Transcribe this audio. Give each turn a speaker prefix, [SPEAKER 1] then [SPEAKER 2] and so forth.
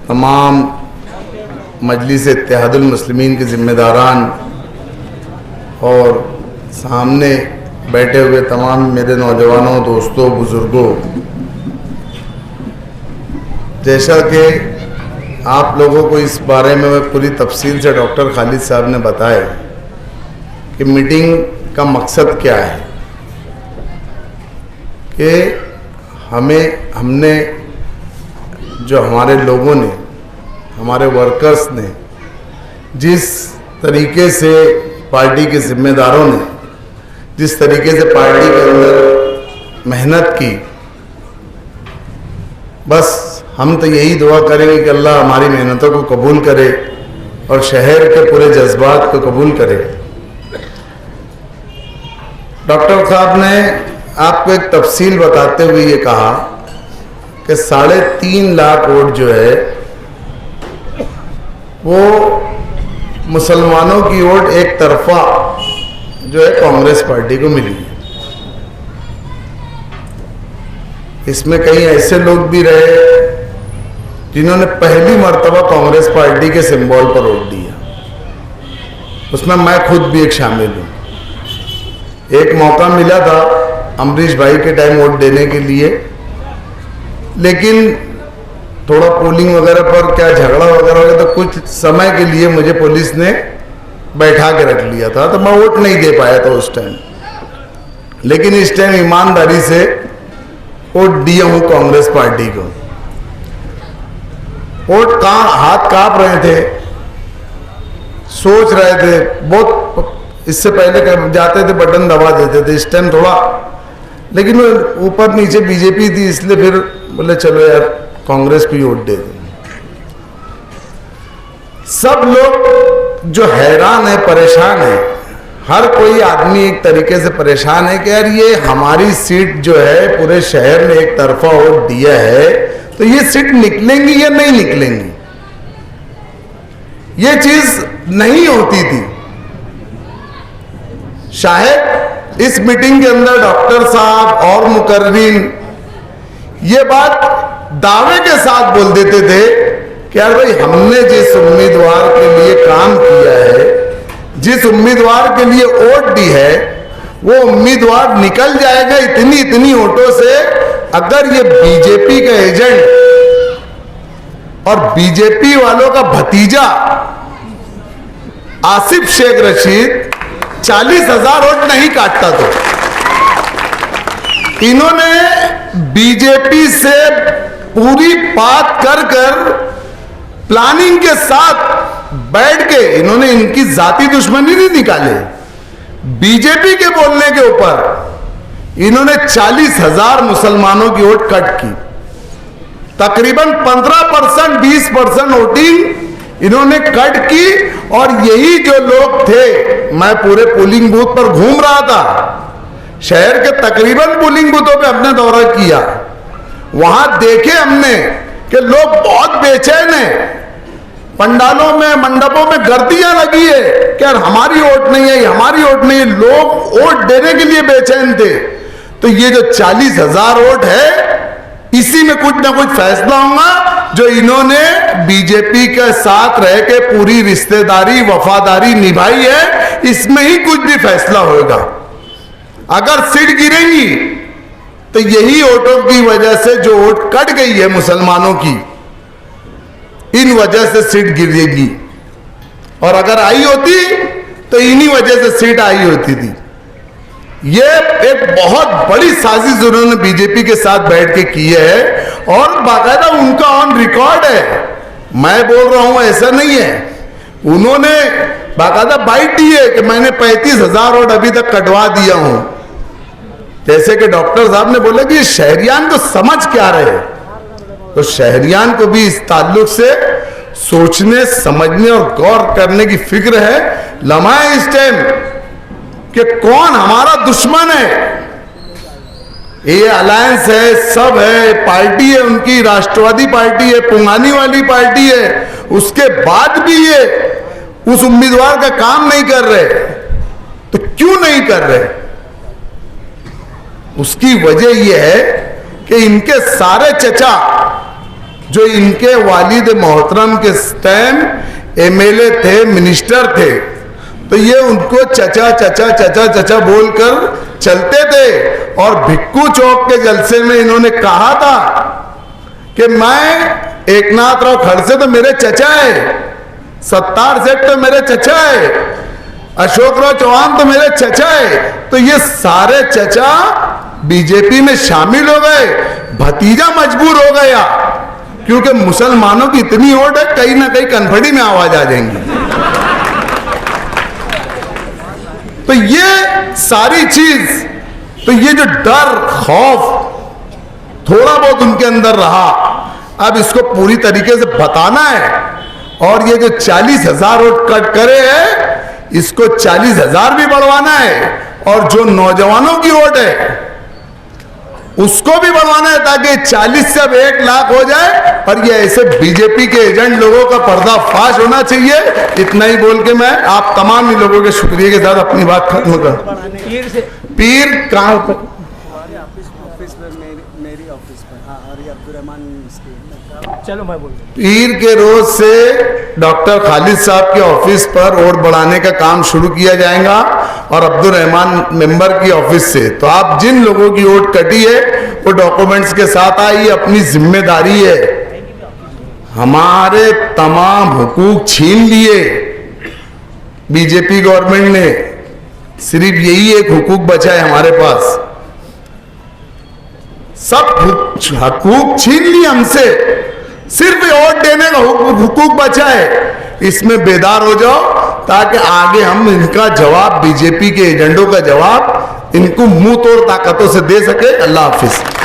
[SPEAKER 1] तमाम मजलिस इत्तेहादुल मुस्लिमीन के ज़िम्मेदारान और सामने बैठे हुए तमाम मेरे नौजवानों, दोस्तों, बुज़ुर्गों, जैसा कि आप लोगों को इस बारे में पूरी तफसील से डॉक्टर खालिद साहब ने बताया कि मीटिंग का मकसद क्या है, कि हमने जो हमारे लोगों ने, हमारे वर्कर्स ने जिस तरीके से, पार्टी के ज़िम्मेदारों ने जिस तरीके से पार्टी के अंदर मेहनत की, बस हम तो यही दुआ करेंगे कि अल्लाह हमारी मेहनतों को कबूल करे और शहर के पूरे जज्बात को कबूल करे। डॉक्टर साहब ने आपको एक तफसील बताते हुए ये कहा कि 3.5 लाख वोट जो है वो मुसलमानों की वोट एक तरफा जो है कांग्रेस पार्टी को मिली है। इसमें कई ऐसे लोग भी रहे जिन्होंने पहली मर्तबा कांग्रेस पार्टी के सिंबल पर वोट दिया, उसमें मैं खुद भी एक शामिल हूँ। एक मौका मिला था अमरीश भाई के टाइम वोट देने के लिए, लेकिन थोड़ा पोलिंग वगैरह पर क्या झगड़ा वगैरह हो गया, तो कुछ समय के लिए मुझे पुलिस ने बैठा के रख लिया था, तो मैं वोट नहीं दे पाया था उस टाइम। लेकिन इस टाइम ईमानदारी से वोट दिया हूँ कांग्रेस पार्टी को। वोट हाथ कांप रहे थे, सोच रहे थे बहुत, इससे पहले जाते थे बटन दबा देते थे, इस टाइम थोड़ा, लेकिन ऊपर नीचे बीजेपी थी, इसलिए फिर बोले चलो यार कांग्रेस को ही वोट दे दें। सब लोग जो हैरान है, परेशान है, हर कोई आदमी एक तरीके से परेशान है कि यार ये हमारी सीट जो है पूरे शहर में एक तरफा वोट दिया है, तो ये सीट निकलेंगी या नहीं निकलेंगी, ये चीज नहीं होती थी। शायद इस मीटिंग के अंदर डॉक्टर साहब और मुकर्रीन ये बात दावे के साथ बोल देते थे कि यार भाई हमने जिस उम्मीदवार के लिए काम किया है, जिस उम्मीदवार के लिए वोट दी है, वो उम्मीदवार निकल जाएगा इतनी इतनी वोटों से। अगर ये बीजेपी का एजेंट और बीजेपी वालों का भतीजा आसिफ शेख रशीद 40,000 वोट नहीं काटता, तो इन्होंने बीजेपी से पूरी बात कर प्लानिंग के साथ बैठ के इन्होंने इनकी जाती दुश्मनी नहीं निकाले, बीजेपी के बोलने के ऊपर इन्होंने 40,000 मुसलमानों की वोट कट की। तकरीबन 15% 20% वोटिंग इन्होंने कट की। और यही जो लोग थे, मैं पूरे पोलिंग बूथ पर घूम रहा था, शहर के तकरीबन पोलिंग बूथों पे हमने दौरा किया, वहां देखे हमने कि लोग बहुत बेचैन हैं, पंडालों में, मंडपों में गर्दियां लगी है कि यार हमारी वोट नहीं है, हमारी वोट नहीं है, लोग वोट देने के लिए बेचैन थे। तो ये जो 40,000 वोट है, इसी में कुछ ना कुछ फैसला होगा। जो इन्होंने बीजेपी के साथ रह के पूरी रिश्तेदारी, वफादारी निभाई है, इसमें ही कुछ भी फैसला होगा। अगर सीट गिरेंगी तो यही वोटों की वजह से, जो वोट कट गई है मुसलमानों की, इन वजह से सीट गिरेगी। और अगर आई होती तो इन्हीं वजह से सीट आई होती थी। ये एक बहुत बड़ी साजिश उन्होंने बीजेपी के साथ बैठ के की है, और बाकायदा उनका ऑन रिकॉर्ड है, मैं बोल रहा हूं ऐसा नहीं है। उन्होंने बाकायदा बाइट दी है कि मैंने 35,000 वोट अभी तक कटवा दिया हूं। जैसे कि डॉक्टर साहब ने बोला कि शहरियान तो समझ क्या रहे, तो शहरियान को भी इस ताल्लुक से सोचने, समझने और गौर करने की फिक्र है। लम्हा है इस टाइम कि कौन हमारा दुश्मन है। ये अलायंस है, सब है, पार्टी है उनकी, राष्ट्रवादी पार्टी है, पुंगानी वाली पार्टी है, उसके बाद भी ये उस उम्मीदवार का काम नहीं कर रहे। तो क्यों नहीं कर रहे? उसकी वजह यह है कि इनके सारे चचा जो इनके वालिद मोहतरम के टाइम एमएलए थे, मिनिस्टर थे, तो ये उनको चचा चचा चचा चचा बोलकर चलते थे। और भिक्कू चौक के जलसे में इन्होंने कहा था कि मैं एकनाथ राव खड़से तो मेरे चचा है, सत्तार सेठ तो मेरे चचा है, अशोक राव चौहान तो मेरे चचा है। तो ये सारे चचा बीजेपी में शामिल हो गए, भतीजा मजबूर हो गया, क्योंकि मुसलमानों की इतनी वोट है, कहीं ना कहीं कनफड़ी में आवाज आ जाएंगी। तो ये सारी चीज, तो ये जो डर खौफ थोड़ा बहुत उनके अंदर रहा, अब इसको पूरी तरीके से बताना है। और ये जो 40,000 वोट कट करे है, इसको 40,000 भी बढ़वाना है। और जो नौजवानों की वोट है उसको भी बढ़वाना है, ताकि 40 से अब 1 लाख हो जाए। और ये ऐसे बीजेपी के एजेंट लोगों का पर्दाफाश होना चाहिए। इतना ही बोल के मैं आप तमाम ही लोगों के शुक्रिया के साथ अपनी बात खत्म कर। पीर कहाँ पर?
[SPEAKER 2] मेरी ऑफिस पर। हाँ, और अब्दुर्रहमान चलो मैं बोल।
[SPEAKER 1] पीर के रोज से डॉक्टर खालिद साहब के ऑफिस पर वोट बढ़ाने का काम शुरू किया जाएगा, और अब्दुर्रहमान मेंबर की ऑफिस से। तो आप जिन लोगों की वोट कटी है वो डॉक्यूमेंट्स के साथ आई, अपनी जिम्मेदारी है। हमारे तमाम हुकूक छीन लिए बीजेपी गवर्नमेंट ने, सिर्फ यही एक हुकूक बचा है हमारे पास, सब हुकूक छीन लिए हमसे, सिर्फ वोट देने का हुकूक बचा है। इसमें बेदार हो जाओ, ताकि आगे हम इनका जवाब, बीजेपी के एजेंडों का जवाब इनको मुंह तोड़ ताकतों से दे सके। अल्लाह हाफिज।